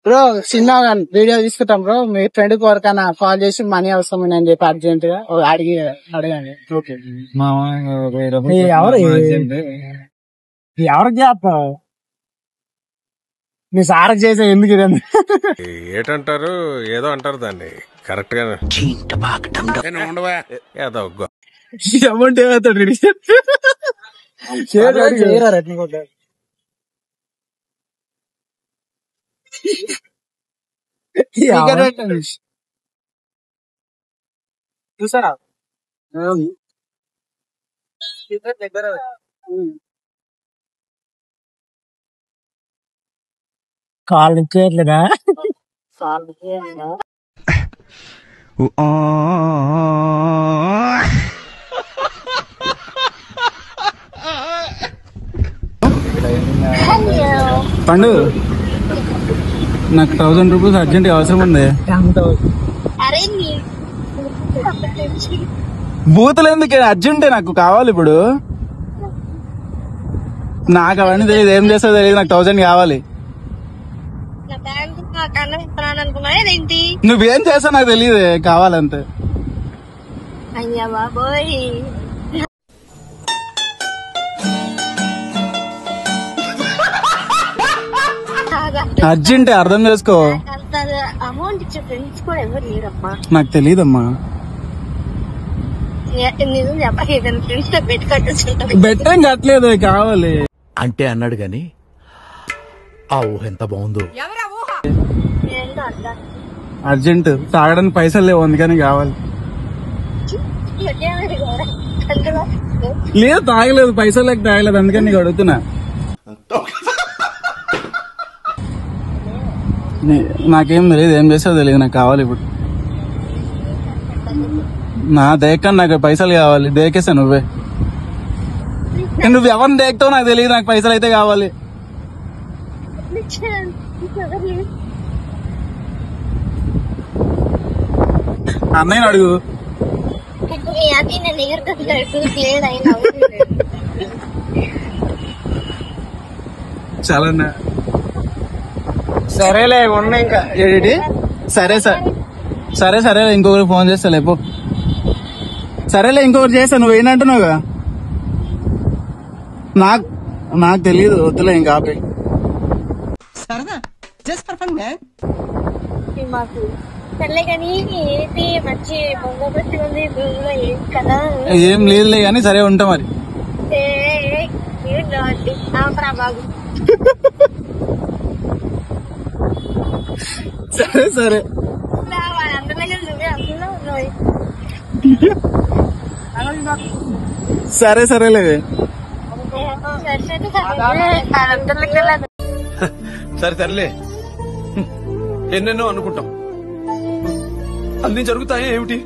Bro చిన్న video తీసుకుంటాం bro. మీ friend ఎవరికైనా కాల్ చేసి మనీ అవసరం అని చెప్పి అర్జెంట్ గా అడగండి. ఎవరికి చేస్తావు? మీ సార్ చేసే ఎందుకు ఇదండి ఏటంటారు? ఏదో అంటారు దాన్ని కరెక్ట్ గా అమౌంట్ ఏమవుతాడు చూసారా దగ్గర కాల్ చేయట్లేదా? పండు నాకు 1000 రూపీస్ అర్జెంట్ అవసరం ఉంది. బూతులు ఎందుకు? అర్జెంటే నాకు కావాలి ఇప్పుడు. నాకు అవన్నీ తెలియదు, ఏం చేస్తావు తెలియదు. నాకు 1000 కావాలి. నువ్వేం చేస్తావు నాకు తెలియదు, కావాలంతే. అర్జెంటే, అర్థం చేసుకో. అమౌంట్ ఇచ్చే ఫ్రెండ్స్ కూడా ఎవరు లేరమ్మా. నాకు తెలియదమ్మా. బెట్ ఏం కట్టలేదు, కావాలి అంటే అన్నాడు గాని ఆ ఊహ ఎంత బాగుందో. అర్జెంట్, తాగడానికి పైసలు లేవు, అందుకని కావాలి. లేదు తాగలేదు, పైసలు లేక తాగలేదు, అందుకని నీకు అడుగుతున్నా. నాకేం తెలియదు, ఏం చేస్తావు తెలియదు, నాకు కావాలి ఇప్పుడు. నా దేకని నాకు పైసలు కావాలి. దేకేసా నువ్వే. నువ్వు ఎవరిని దేకుతావు నాకు తెలియదు, నాకు పైసలు అయితే కావాలి. అన్నయ్య అడుగు. చాలా సరేలే ఉన్నా ఇంకా ఏంటి? సరే సరే సరేలే, ఇంకొకరికి ఫోన్ చేస్తా లేపు. సరేలే, ఇంకొకటి చేస్తా. నువ్వు ఏంటంటున్నావుగా? నాకు తెలియదు, వద్దులే ఇంకా ఆపే. మాకు సర్లే కానీ ఏంటి మంచి బొంగబట్టి ఉంది కదా. ఏం లేదులే కానీ సరే, ఉంటా మరి. బాగు సరే సరే సరే సరేలే. సరే సర్లే, ఎన్నెన్నో అనుకుంటాం, అన్ని జరుగుతాయి ఏమిటి?